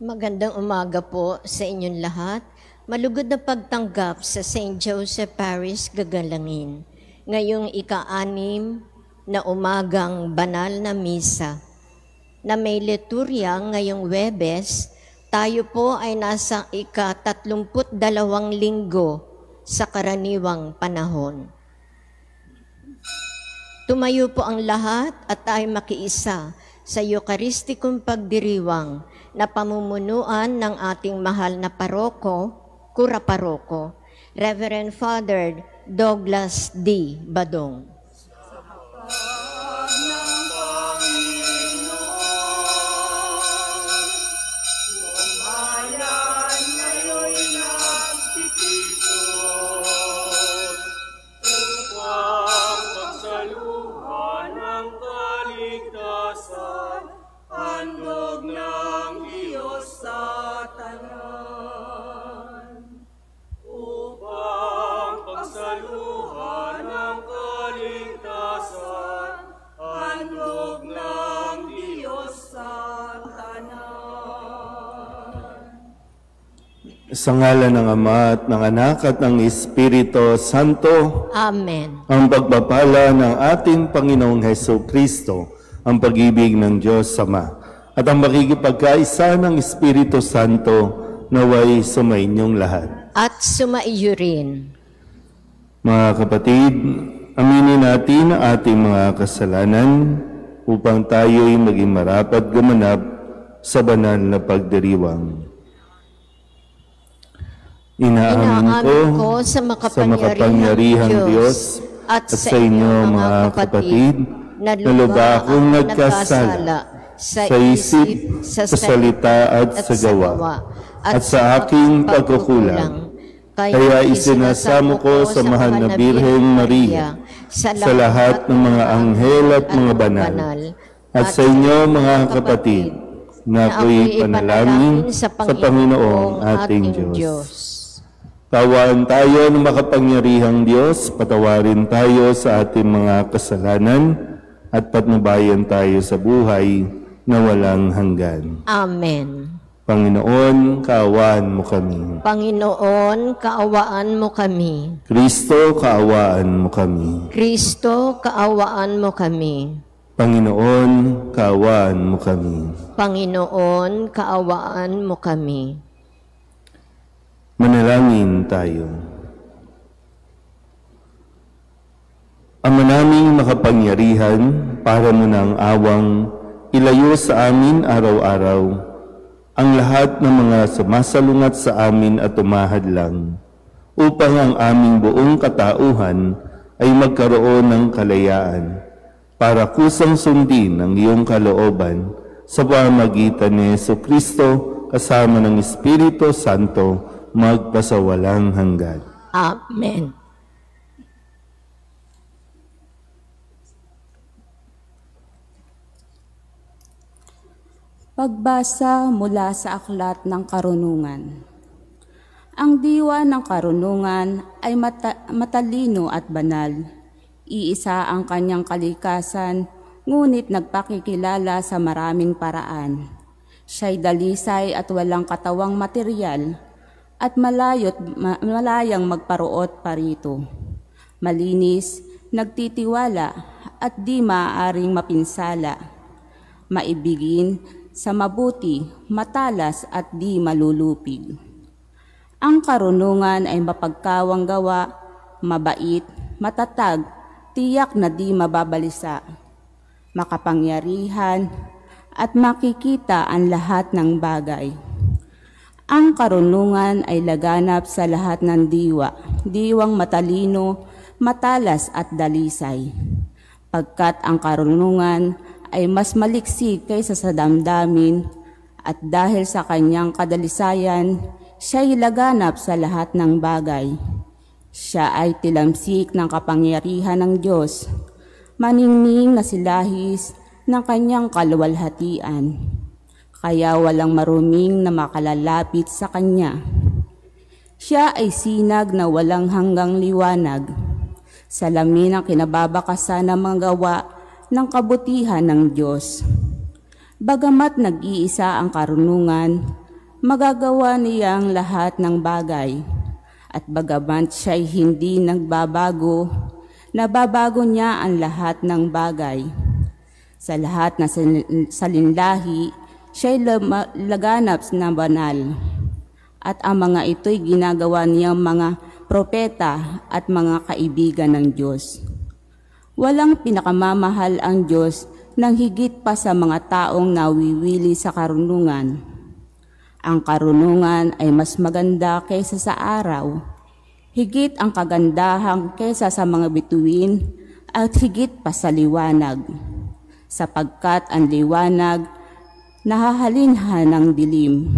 Magandang umaga po sa inyong lahat. Malugod na pagtanggap sa St. Joseph Parish Gagalangin. Ngayong ika-6 na umagang banal na misa na may liturya ngayong Huwebes, tayo po ay nasa ika-32 linggo sa karaniwang panahon. Tumayo po ang lahat at tayo makiisa sa Eucharistikong pagdiriwang na pamumunuan ng ating mahal na paroko, Kura Paroko, Reverend Father Douglas D. Badong. Sa ngalan ng Ama at ng Anak at ng Espiritu Santo. Amen. Ang pagpapala ng ating Panginoong Hesukristo, ang pag-ibig ng Diyos Ama, at ang makikipagkaisa ng Espiritu Santo naway sumainyong lahat. At sumaiyo rin. Mga kapatid, aminin natin ang ating mga kasalanan upang tayo'y maging marapat gumanap sa banal na pagdiriwang. Inaamin ko sa makapangyarihang Diyos at sa inyo mga kapatid na lubha akong nagkasala sa isip, sa salita at sa gawa at sa aking pagkukulang. Kaya isinasamo ko sa mahal na Birheng Maria, sa lahat ng mga anghel at mga banal, at sa inyo mga kapatid na ako'y panalangin sa Panginoong ating Diyos. Kaawaan tayo ng makapangyarihang Diyos, patawarin tayo sa ating mga kasalanan at patnubayan tayo sa buhay na walang hanggan. Amen. Panginoon, kaawaan mo kami. Panginoon, kaawaan mo kami. Kristo, kaawaan mo kami. Kristo, kaawaan mo kami. Panginoon, kaawaan mo kami. Panginoon, kaawaan mo kami. Manalangin tayo. Ama naming makapangyarihan, para mo ng awang ilayo sa amin araw-araw ang lahat ng mga sumasalungat sa amin at umahadlang, upang ang aming buong katauhan ay magkaroon ng kalayaan, para kusang sundin ang iyong kalooban sa pamamagitan ni Jesucristo kasama ng Espiritu Santo, magpasawalang hanggan. Amen. Pagbasa mula sa Aklat ng Karunungan. Ang diwa ng karunungan ay matalino at banal. Iisa ang kanyang kalikasan, ngunit nagpakikilala sa maraming paraan. Siya'y dalisay at walang katawang materyal, at malayang magparuot parito. Malinis, nagtitiwala, at di maaaring mapinsala. Maibigin, sa mabuti, matalas at di malulupig. Ang karunungan ay mapagkawang gawa, mabait, matatag, tiyak na di mababalisa, makapangyarihan, at makikita ang lahat ng bagay. Ang karunungan ay laganap sa lahat ng diwa, diwang matalino, matalas at dalisay. Pagkat ang karunungan ay mas maliksik kaysa sa damdamin, at dahil sa kanyang kadalisayan, siya'y laganap sa lahat ng bagay. Siya ay tilamsik ng kapangyarihan ng Diyos, maningning na silahis ng kanyang kaluwalhatian. Kaya walang maruming na makalalapit sa kanya. Siya ay sinag na walang hanggang liwanag, salamin ang kinababakasan ng mga gawa ng kabutihan ng Diyos. Bagamat nag-iisa ang karunungan, Magagawa niya ang lahat ng bagay, at bagaman siya'y hindi nagbabago, nababago niya ang lahat ng bagay. Sa lahat na salinlahi, siya'y laganap na banal, at ang mga ito'y ginagawa niyang mga propeta at mga kaibigan ng Diyos. Walang pinakamamahal ang Diyos nang higit pa sa mga taong nawiwili sa karunungan. Ang karunungan ay mas maganda kaysa sa araw, higit ang kagandahan kaysa sa mga bituin, at higit pa sa liwanag, sapagkat ang liwanag nahahalinhan ng dilim.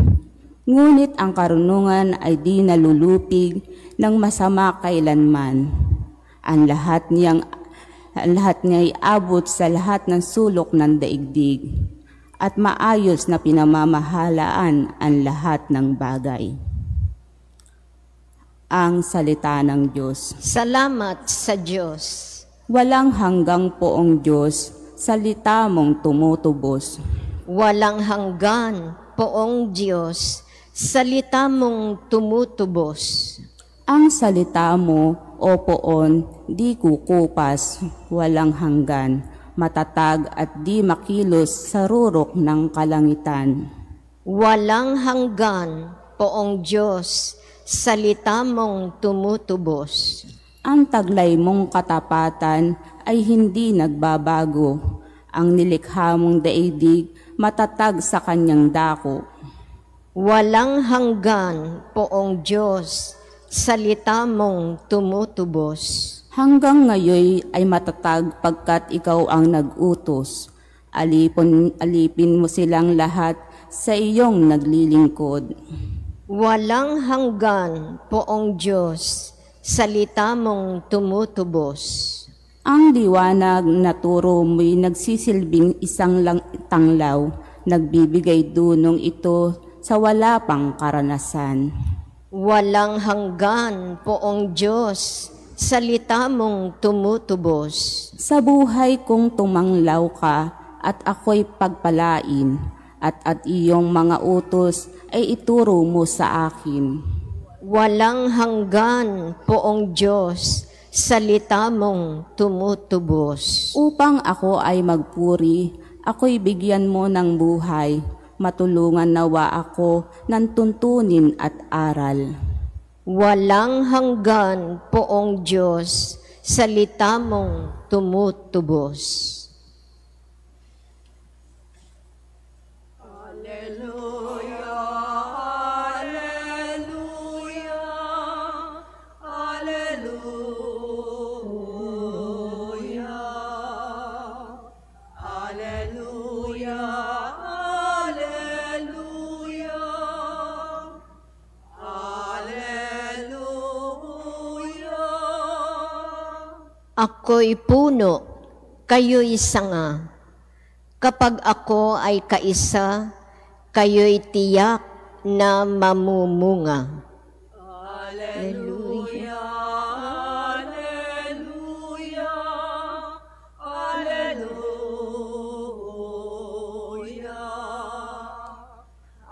Ngunit ang karunungan ay di nalulupig ng masama kailanman. Ang lahat niya'y abot sa lahat ng sulok ng daigdig, at maayos na pinamamahalaan ang lahat ng bagay. Ang salita ng Diyos. Salamat sa Diyos. Walang hanggang poong Diyos, salita mong tumutubos. Walang hanggan poong Diyos, salita mong tumutubos. Ang salita mo, o poon, di kukupas, walang hanggan, matatag at di makilos sa rurok ng kalangitan. Walang hanggan poong Diyos, salita mong tumutubos. Ang taglay mong katapatan ay hindi nagbabago. Ang nilikha mong daigdig matatag sa kanyang dako. Walang hanggan poong Diyos, salita mong tumutubos. Hanggang ngayon ay matatag pagkat ikaw ang nag-utos. Alipin mo silang lahat sa iyong naglilingkod. Walang hanggan poong Diyos, salita mong tumutubos. Ang liwanag na turo mo'y nagsisilbing isang tanglaw, nagbibigay dunong ito sa wala pang karanasan. Walang hanggan poong Diyos, salita mong tumutubos. Sa buhay kong tumanglaw ka at ako'y pagpalain, at iyong mga utos ay ituro mo sa akin. Walang hanggan poong Diyos, salita mong tumutubos. Upang ako ay magpuri, ako'y bigyan mo ng buhay, matulungan nawa ako ng tuntunin at aral. Walang hanggan poong Diyos, salita mong tumutubos. Ako'y puno, kayo'y sanga. Kapag ako ay kaisa, kayo'y tiyak na mamumunga. Alleluia, alleluia, alleluia,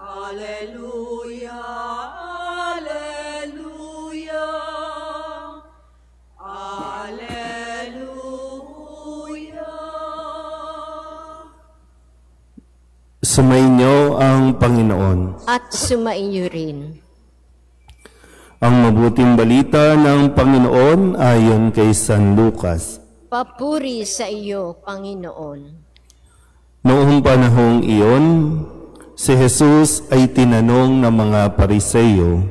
alleluia, alleluia, alleluia. Sumainyo ang Panginoon. At sumainyo rin. Ang mabuting balita ng Panginoon ayon kay San Lucas. Papuri sa iyo, Panginoon. Noong panahong iyon, si Jesus ay tinanong ng mga Pariseyo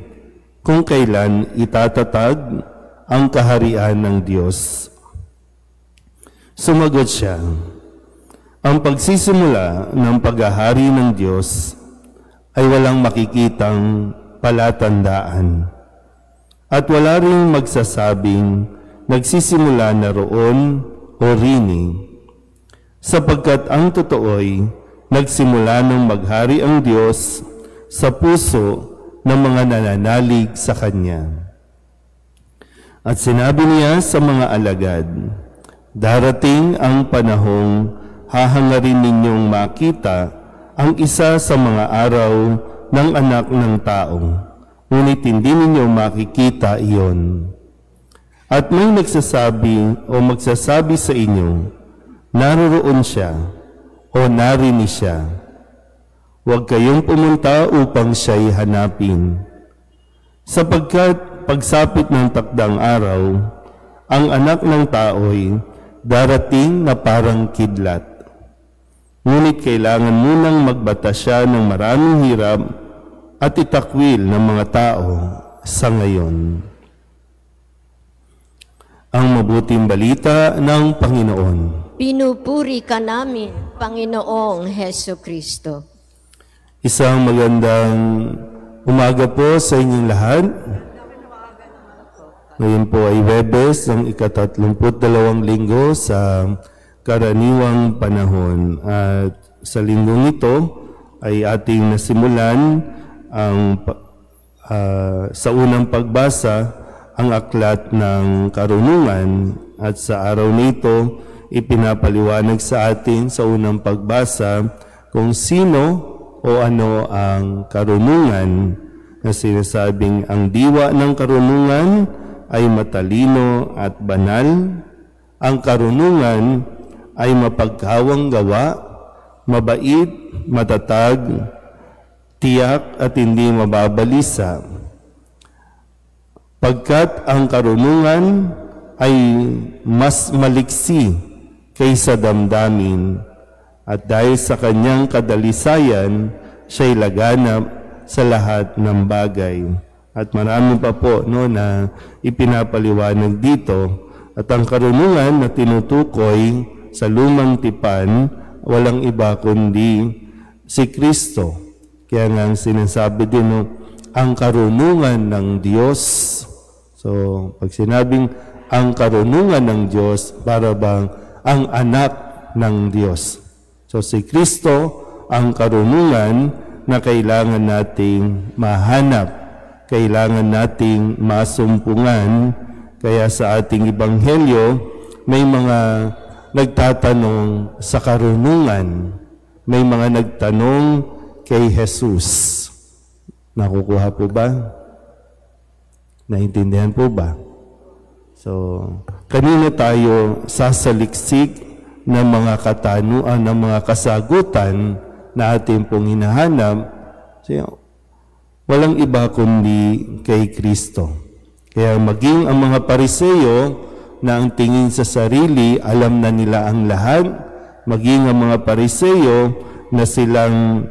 kung kailan itatatag ang kaharian ng Diyos. Sumagot siya, ang pagsisimula ng paghahari ng Diyos ay walang makikitang palatandaan. At wala ring magsasabing nagsisimula na roon o rini, sapagkat ang totoo'y nagsimula ng maghari ang Diyos sa puso ng mga nananalig sa Kanya. At sinabi niya sa mga alagad, darating ang panahong hahangarin ninyong makita ang isa sa mga araw ng anak ng tao, ngunit hindi ninyo makikita iyon. At may nagsasabi o magsasabi sa inyo, naroroon siya o narini siya. Huwag kayong pumunta upang siya'y hanapin. Sapagkat pagsapit ng takdang araw, ang anak ng tao'y darating na parang kidlat. Ngunit kailangan munang magbata siya ng maraming hirap at itakwil ng mga tao sa ngayon. Ang mabuting balita ng Panginoon. Pinupuri ka namin, Panginoong Hesukristo. Isang magandang umaga po sa inyong lahat. Ngayon po ay Huwebes, ang ika-32 linggo sa karaniwang panahon. At sa linggong ito ay ating nasimulan ang sa unang pagbasa ang aklat ng karunungan, at sa araw nito ipinapaliwanag sa atin sa unang pagbasa kung sino o ano ang karunungan, na sinasabing ang diwa ng karunungan ay matalino at banal. Ang karunungan ay mapagkawang gawa, mabait, matatag, tiyak at hindi mababalisa. Pagkat ang karunungan ay mas maliksi kaysa damdamin, at dahil sa kanyang kadalisayan, siya'y laganap sa lahat ng bagay. At marami pa po na ipinapaliwanag dito. At ang karunungan na tinutukoy sa lumang tipan, walang iba kundi si Kristo. Kaya nga sinasabi din, ang karunungan ng Diyos. So, pag sinabing ang karunungan ng Diyos, para bang ang anak ng Diyos. So, si Kristo ang karunungan na kailangan nating mahanap, kailangan nating masumpungan. Kaya sa ating ebanghelyo, may mga nagtatanong sa karunungan, may mga nagtanong kay Jesus. Nakukuha po ba? Naintindihan po ba? So, kanina tayo sasaliksik ng mga katanuan, ng mga kasagutan na ating pong hinahanap. So, walang iba kundi kay Kristo. Kaya maging ang mga Pariseo na ang tingin sa sarili, alam na nila ang lahat, maging ang mga Pariseo na silang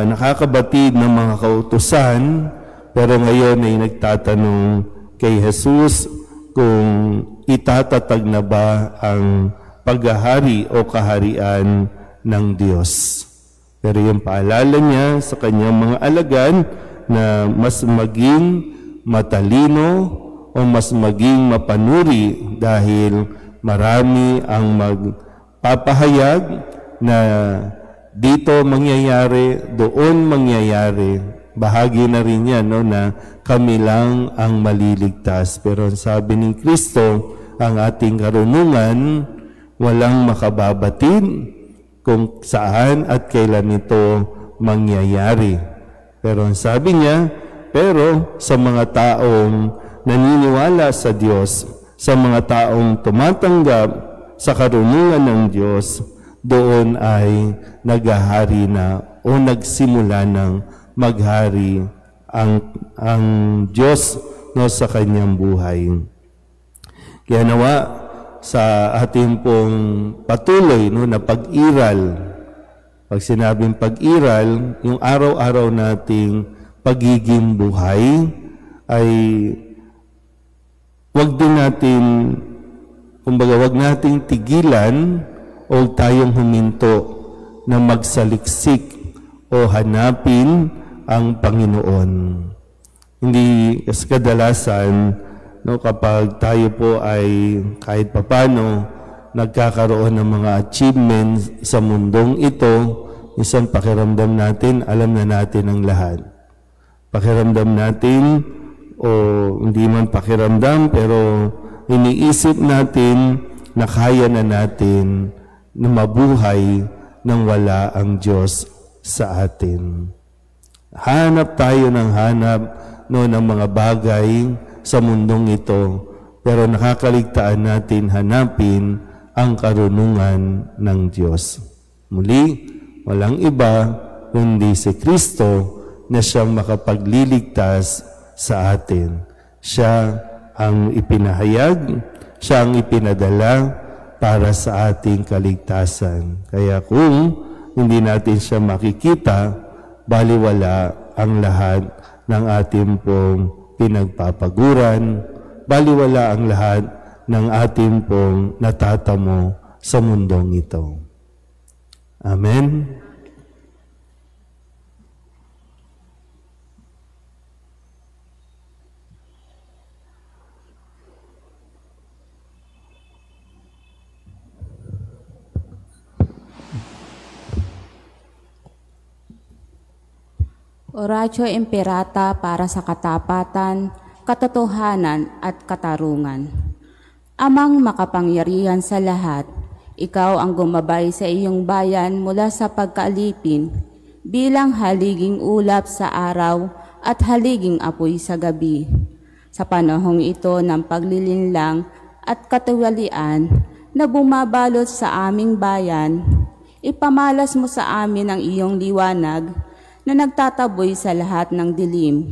nakakabatid ng mga kautusan, pero ngayon ay nagtatanong kay Jesus kung itatatag na ba ang paghahari o kaharian ng Diyos. Pero yung paalala niya sa kanyang mga alagad na mas maging matalino o mas maging mapanuri dahil marami ang magpapahayag na dito mangyayari, doon mangyayari. Bahagi na rin yan, na kami lang ang maliligtas. Pero sabi ni Kristo, ang ating karunungan, walang makababatid kung saan at kailan ito mangyayari. Pero sabi niya, pero sa mga taong naniniwala sa Diyos, sa mga taong tumatanggap sa karunungan ng Diyos, doon ay naghahari na o nagsimula ng maghari ang Diyos sa kanyang buhay. Kaya nawa sa ating pong patuloy na pag-iral, pag sinabing pag-iral, yung araw-araw nating pagiging buhay ay wag din natin, kumbaga wag nating tigilan o tayong huminto na magsaliksik o hanapin ang Panginoon. Hindi kasi kadalasan kapag tayo po ay kahit papano nagkakaroon ng mga achievements sa mundong ito, isang pakiramdam natin, alam na natin ang lahat. Pakiramdam natin, o hindi man pakiramdam, pero iniisip natin na kaya na natin na mabuhay nang wala ang Diyos sa atin. Hanap tayo ng hanap ng mga bagay sa mundong ito, pero nakakaligtaan natin hanapin ang karunungan ng Diyos. Muli, walang iba kundi si Kristo na siyang makapagliligtas sa atin. Siya ang ipinahayag, siya ang ipinadala para sa ating kaligtasan. Kaya kung hindi natin siya makikita, baliwala ang lahat ng ating pong pinagpapaguran, baliwala ang lahat ng ating pong natatamo sa mundong ito. Amen. Oratio Imperata para sa katapatan, katotohanan at katarungan. Amang makapangyarihan sa lahat, ikaw ang gumabay sa iyong bayan mula sa pagkaalipin, bilang haliging ulap sa araw at haliging apoy sa gabi. Sa panahong ito ng paglilinlang at katiwalian na bumabalot sa aming bayan, ipamalas mo sa amin ang iyong liwanag na nagtataboy sa lahat ng dilim.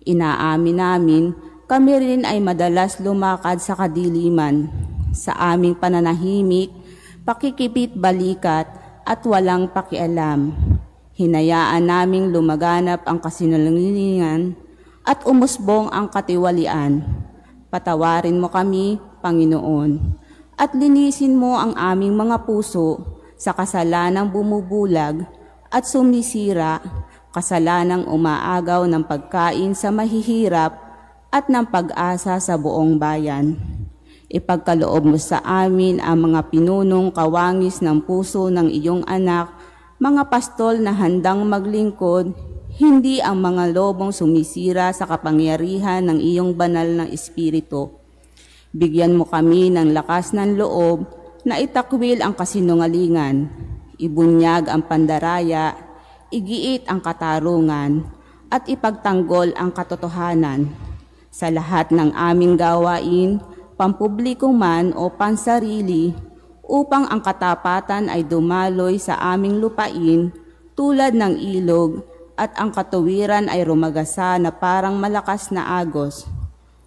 Inaamin namin, kami rin ay madalas lumakad sa kadiliman. Sa aming pananahimik, pakikipit balikat at walang pakialam. Hinayaan naming lumaganap ang kasinungalingan at umusbong ang katiwalian. Patawarin mo kami, Panginoon, at linisin mo ang aming mga puso sa kasalanang bumubulag at sumisira, kasalanang umaagaw ng pagkain sa mahihirap at ng pag-asa sa buong bayan. Ipagkaloob mo sa amin ang mga pinunong kawangis ng puso ng iyong anak, mga pastol na handang maglingkod, hindi ang mga lobong sumisira sa kapangyarihan ng iyong banal na espiritu. Bigyan mo kami ng lakas ng loob na itakwil ang kasinungalingan, ibunyag ang pandaraya, igiit ang katarungan, at ipagtanggol ang katotohanan. Sa lahat ng aming gawain, pampubliko man o pansarili, upang ang katapatan ay dumaloy sa aming lupain tulad ng ilog at ang katuwiran ay rumagasa na parang malakas na agos.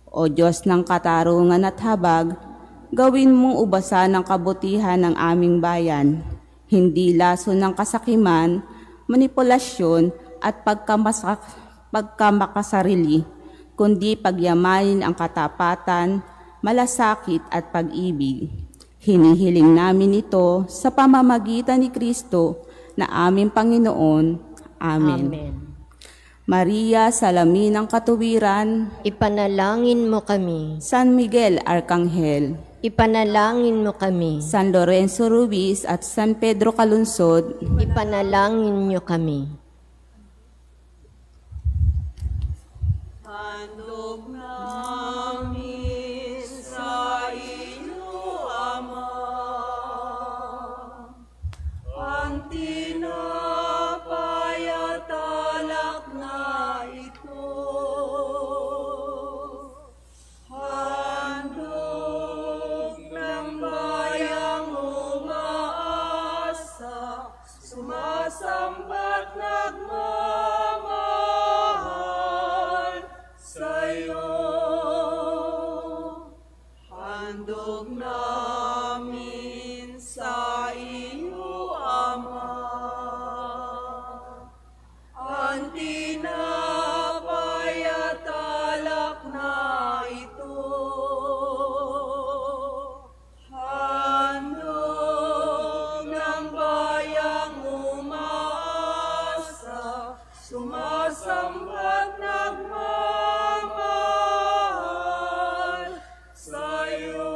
O Diyos ng katarungan at habag, gawin mong ubasan ng kabutihan ng aming bayan, hindi laso ng kasakiman, manipulasyon at pagkamakasarili, kundi pagyamanin ang katapatan, malasakit at pag-ibig. Hinihiling namin ito sa pamamagitan ni Kristo na aming Panginoon. Amen. Amen. Maria, salamin ng katuwiran, ipanalangin mo kami. San Miguel Arcangel, ipanalangin mo kami. San Lorenzo Ruiz at San Pedro Calunsod, ipanalangin niyo kami. Handog namin sa iyo, Ama, ang tinapay at alak na ito. Handog ng bayang umaasa, sumasambat nagmamahal sa'yo. Handog namin sa iyo, Ama, ang tinapay at alak na ito. Handog ng bayang umaasa, sumasambat nagmamahal sa'yo.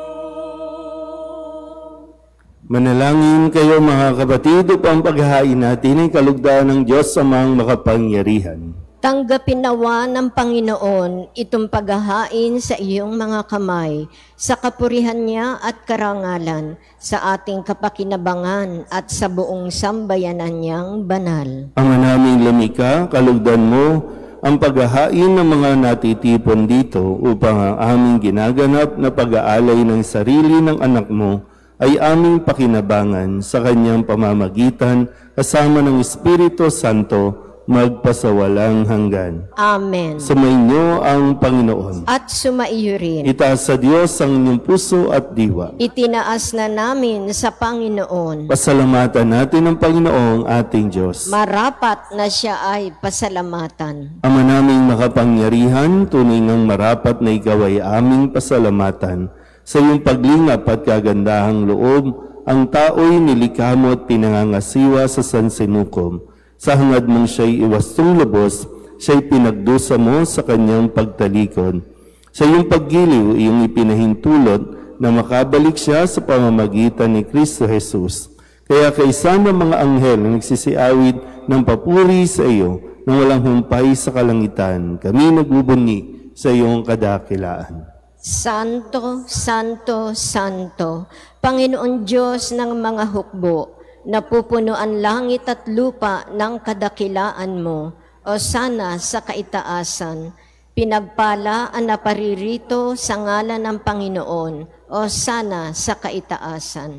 Manalangin kayo mga kapatid upang paghahain natin ay kalugdaan ng Diyos Amang makapangyarihan. Tanggapin nawa ng Panginoon itong paghahain sa iyong mga kamay, sa kapurihan niya at karangalan, sa ating kapakinabangan at sa buong sambayanan niyang banal. Ama naming lumikha, kalugdan mo ang paghahain ng mga natitipon dito upang ang aming ginaganap na pag-aalay ng sarili ng anak mo ay aming pakinabangan sa kanyang pamamagitan kasama ng Espiritu Santo magpasawalang hanggan. Amen. Sumainyo ang Panginoon. At sumaiyo rin. Itaas sa Diyos ang inyong puso at diwa. Itinaas na namin sa Panginoon. Pasalamatan natin ang Panginoong ating Diyos. Marapat na siya ay pasalamatan. Ama naming makapangyarihan, tunay ngang marapat na ikaw ay aming pasalamatan. Sa iyong paglingap at kagandahang loob, ang tao'y nilikha mo at pinangangasiwa sa sansinukom. Sa hangad mong siya'y iwastong lubos, siya'y pinagdusa mo sa kanyang pagtalikod. Sa iyong paggiliw, iyong ipinahintulot na makabalik siya sa pamamagitan ni Kristo Jesus. Kaya kaisa ng mga anghel na nagsisiawit ng papuri sa iyo nang walang humpay sa kalangitan, kami nagbubunyi sa iyong kadakilaan. Santo, Santo, Santo, Panginoon Diyos ng mga hukbo, napupunuan langit at lupa ng kadakilaan mo, o sana sa kaitaasan. Pinagpala ang naparirito sa ngalan ng Panginoon, o sana sa kaitaasan.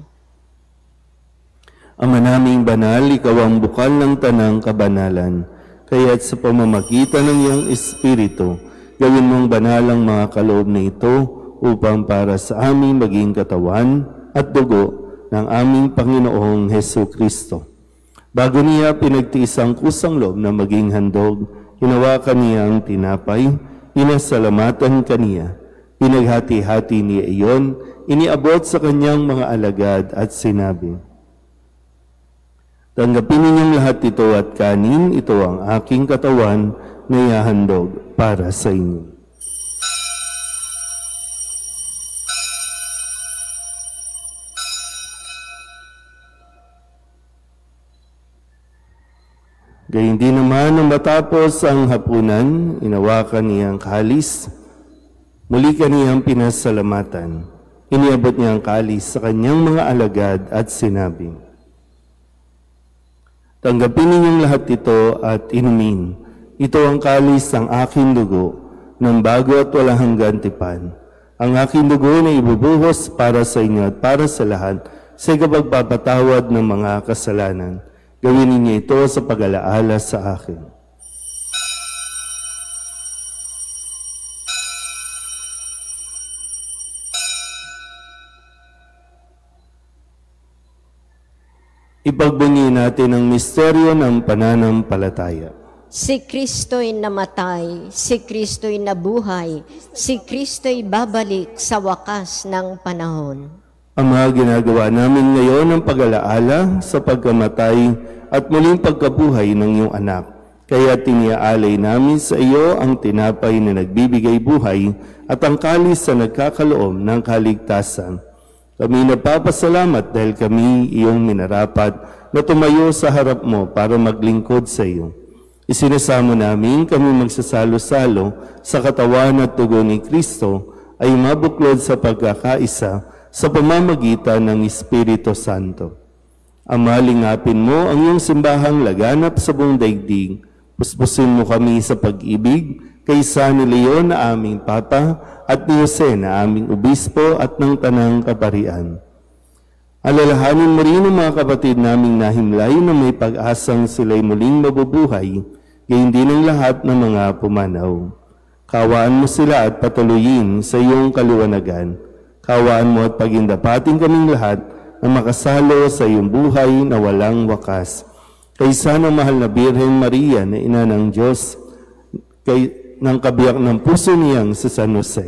Ama naming banal, ikaw ang bukal ng tanang kabanalan, kaya't sa pamamagitan ng iyong Espiritu, gawin mong banal ang mga kaloob na ito upang para sa aming maging katawan at dugo ng aming Panginoong Hesu Kristo. Bago niya pinagtiis ang kusang loob na maging handog, hinawakan niya ang tinapay, pinasalamatan kaniya, pinaghati-hati niya iyon, iniabot sa kanyang mga alagad at sinabi, "Tanggapin ninyong lahat ito at kanin, ito ang aking katawan na ihahandog para sa inyo." Gayun din naman nang matapos ang hapunan, inawakan niya ang kalis, muli kaniyang pinasalamatan. Iniabot niya ang kalis sa kanyang mga alagad at sinabi, "Tanggapin ninyong lahat ito at inumin. Ito ang kalis ng aking dugo, ng bago at walang hanggan tipan. Ang aking dugo na ibubuhos para sa inyo at para sa lahat sa ikapagpapatawad ng mga kasalanan. Gawin ninyo ito sa pag-alaala sa akin." Ipagbunyi natin ang misteryo ng pananampalataya. Si Kristo'y namatay, si Kristo'y nabuhay, si Kristo'y babalik sa wakas ng panahon. Ama, ginagawa namin ngayon ang pag-alaala sa pagkamatay at muling pagkabuhay ng iyong anak. Kaya tiniaalay namin sa iyo ang tinapay na nagbibigay buhay at ang kalis na nagkakaloob ng kaligtasan. Kami nagpapasalamat dahil kami iyong minarapat na tumayo sa harap mo para maglingkod sa iyo. Isinasamo namin kami magsasalo-salo sa katawan at dugo ni Kristo ay mabuklod sa pagkakaisa sa pamamagitan ng Espiritu Santo. Ama, lingapin mo ang iyong simbahang laganap sa buong daigdig. Puspusin mo kami sa pag-ibig kaysa ni Leon na aming Papa at ni Jose na aming Obispo at ng Tanang Kaparian. Alalahanin mo rin ang mga kapatid naming nahimlay na may pag-asang sila'y muling mabubuhay, gayon din ang lahat ng mga pumanaw. Kawaan mo sila at patuloyin sa iyong kaliwanagan. Kawaan mo at pagindapating kaming lahat na makasalo sa iyong buhay na walang wakas. Kaysa ng mahal na Birhen Maria na ina ng Diyos, ng kabiyak ng puso niyang si San Jose.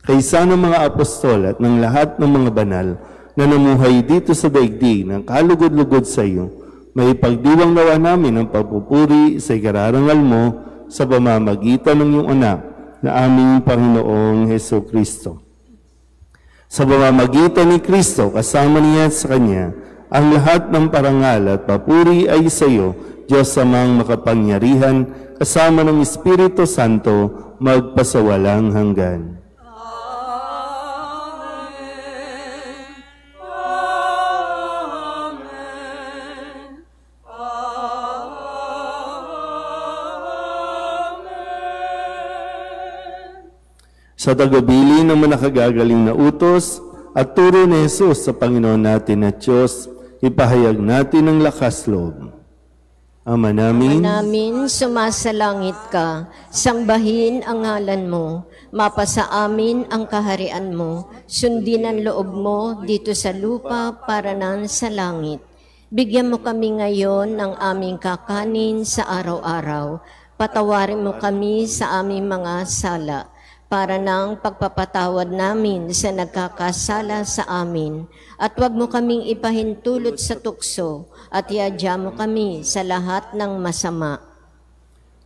Kaysa ng mga apostol at ng lahat ng mga banal na namuhay dito sa daigdig ng kalugod-lugod sa iyo, may pagdiwang nawa namin ang pagpupuri sa ikararangal mo sa pamamagitan ng iyong anak na aming Panginoong Hesu Kristo. Sa pamamagitan ni Kristo, kasama niya sa Kanya, Ang lahat ng parangal at papuri ay sa iyo, Diyos Amang makapangyarihan, kasama ng Espiritu Santo, magpasawalang hanggan. Sa tagabili ng manakagagaling na utos at turo ni Jesus sa Panginoon natin at Diyos, ipahayag natin ang lakas loob. Ama namin, sumasalangit ka, sambahin ang ngalan mo, mapasa amin ang kaharian mo, sundin ang loob mo dito sa lupa para nan sa langit. Bigyan mo kami ngayon ng aming kakanin sa araw-araw, patawarin mo kami sa aming mga sala, para ng pagpapatawad namin sa nagkakasala sa amin. At huwag mo kaming ipahintulot sa tukso at iadya mo kami sa lahat ng masama.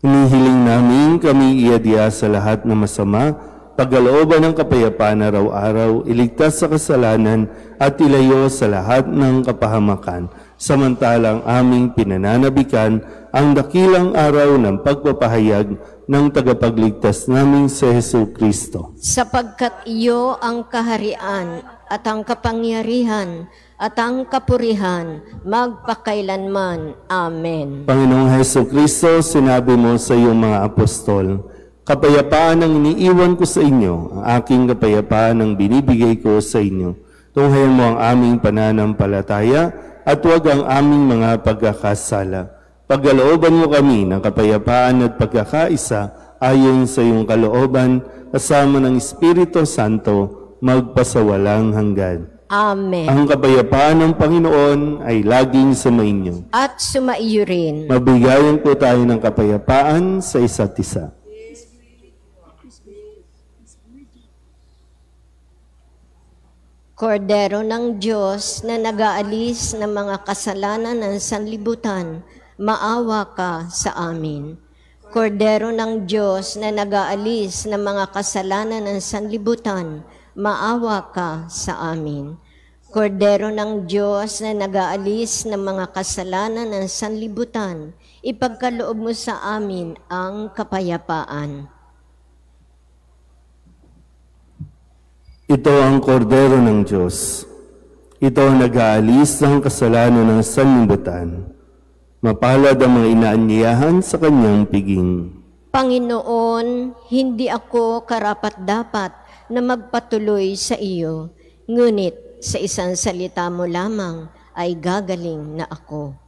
Hinihiling namin kami iadya sa lahat ng masama, pagkalooban ng kapayapaan araw-araw, iligtas sa kasalanan at ilayo sa lahat ng kapahamakan, samantalang aming pinananabikan ang dakilang araw ng pagpapahayag ng tagapagligtas naming si Hesus Kristo. Sapagkat iyo ang kaharian at ang kapangyarihan at ang kapurihan magpakailanman. Amen. Panginoong Hesus Kristo, sinabi mo sa iyong mga apostol, kapayapaan ang iniiwan ko sa inyo, ang aking kapayapaan ang binibigay ko sa inyo. Tunghayan mo ang aming pananampalataya at huwag ang aming mga pagkakasala. Pagkalooban mo kami ng kapayapaan at pagkakaisa ayon sa iyong kalooban, kasama ng Espiritu Santo, magpasawalang hanggan. Amen. Ang kapayapaan ng Panginoon ay laging sumainyo. At sumaiyo rin. Mabigayan po tayo ng kapayapaan sa isa't isa. Kordero ng Diyos na nag-aalis ng mga kasalanan ng sanlibutan, maawa ka sa amin. Kordero ng Diyos na nag-aalis ng mga kasalanan ng sanlibutan, maawa ka sa amin. Kordero ng Diyos na nag-aalis ng mga kasalanan ng sanlibutan, ipagkaloob mo sa amin ang kapayapaan. Ito ang kordero ng Diyos. Ito ang nag-aalis ng kasalanan ng sanlibutan. Mapalad ang mga inaanyayahan sa kanyang piging. Panginoon, hindi ako karapat-dapat na magpatuloy sa iyo, ngunit sa isang salita mo lamang ay gagaling na ako.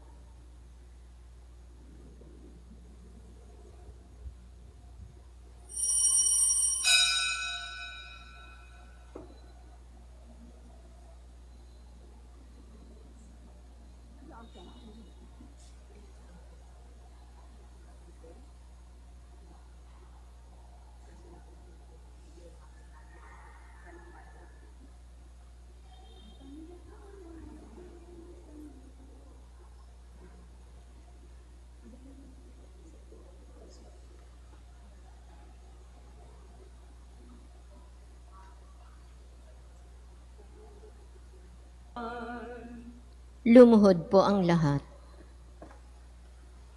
Lumuhod po ang lahat.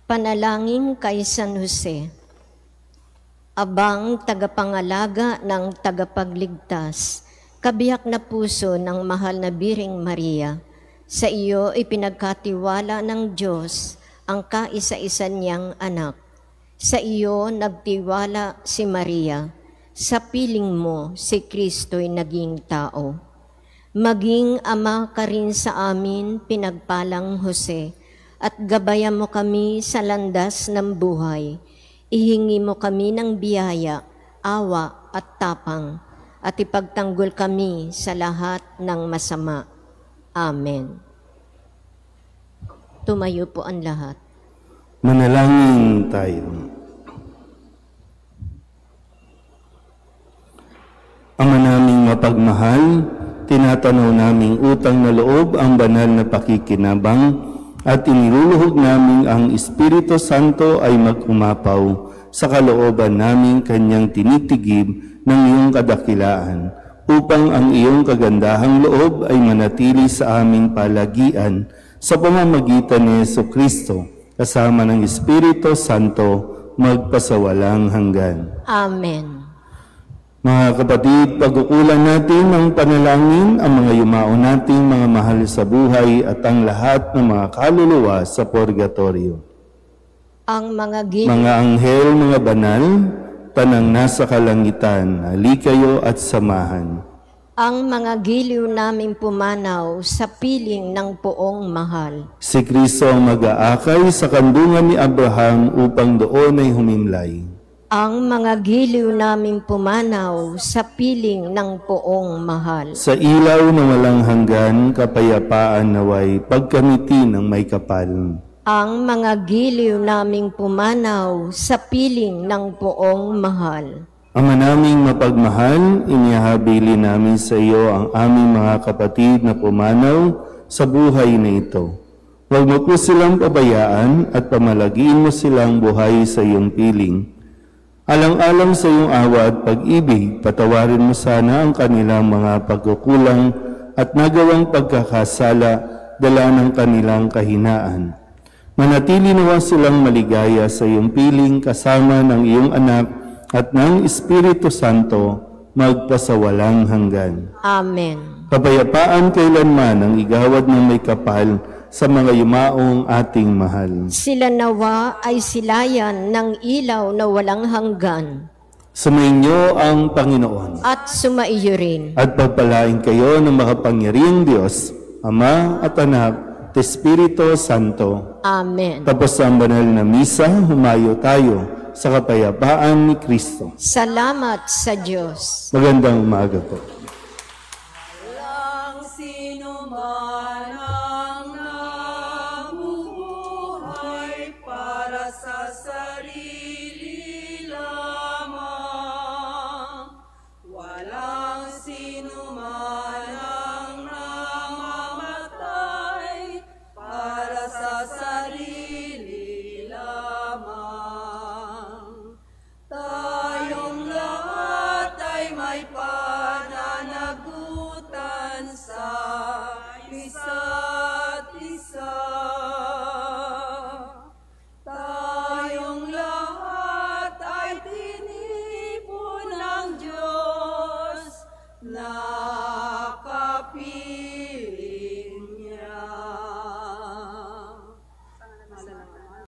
Panalangin kay San Jose. Abang tagapangalaga ng tagapagligtas, kabiyak na puso ng mahal na Biring Maria, sa iyo ipinagkatiwala ng Diyos ang kaisa-isa niyang anak. Sa iyo nagtiwala si Maria, sa piling mo si Kristo'y naging tao. Maging ama ka rin sa amin, pinagpalang Jose, at gabayan mo kami sa landas ng buhay. Ihingi mo kami ng biyaya, awa at tapang, at ipagtanggol kami sa lahat ng masama. Amen. Tumayo po ang lahat. Manalangin tayo. Ama naming mapagmahal, tinatanaw naming utang na loob ang banal na pakikinabang at iniluluhog namin ang Espiritu Santo ay mag-umapaw sa kalooban namin kanyang tinitigib ng iyong kadakilaan upang ang iyong kagandahang loob ay manatili sa aming palagian sa pamamagitan ni Jesucristo, kasama ng Espiritu Santo, magpasawalang hanggan. Amen. Mga kapatid, pagkukulan natin ng panalangin ang mga yumao nating mga mahal sa buhay at ang lahat ng mga kaluluwa sa purgatorio. Ang mga mga anghel, mga banal, tanang nasa kalangitan, halikayo at samahan. Ang mga giliw naming pumanaw sa piling ng poong mahal. Si Kristo ang mag-aakay sa kandungan ni Abraham upang doon ay humimlay. Ang mga giliw naming pumanaw sa piling ng poong mahal. Sa ilaw na walang hanggan, kapayapaan naway pagkamiti ng may kapal. Ang mga giliw naming pumanaw sa piling ng poong mahal. Ama naming mapagmahal, inihabili namin sa iyo ang aming mga kapatid na pumanaw sa buhay na ito. Huwag mo po silang pabayaan at pamalagiin mo silang buhay sa iyong piling. Alang-alang sa iyong awa at pag-ibig, patawarin mo sana ang kanilang mga pagkukulang at nagawang pagkakasala dala ng kanilang kahinaan. Manatili nawa silang maligaya sa iyong piling kasama ng iyong anak at ng Espiritu Santo, magpasawalang hanggan. Amen. Kapayapaan kailanman ang igawad ng may kapal sa mga yumaong ating mahal. Sila nawa ay silayan ng ilaw na walang hanggan. Sumainyo ang Panginoon. At sumaiyo rin. At pagpalain kayo ng makapangyarihang Diyos, Ama at Anak at Espiritu Santo. Amen. Tapos ang banal na misa, humayo tayo sa kapayapaan ni Kristo. Salamat sa Diyos. Magandang umaga po.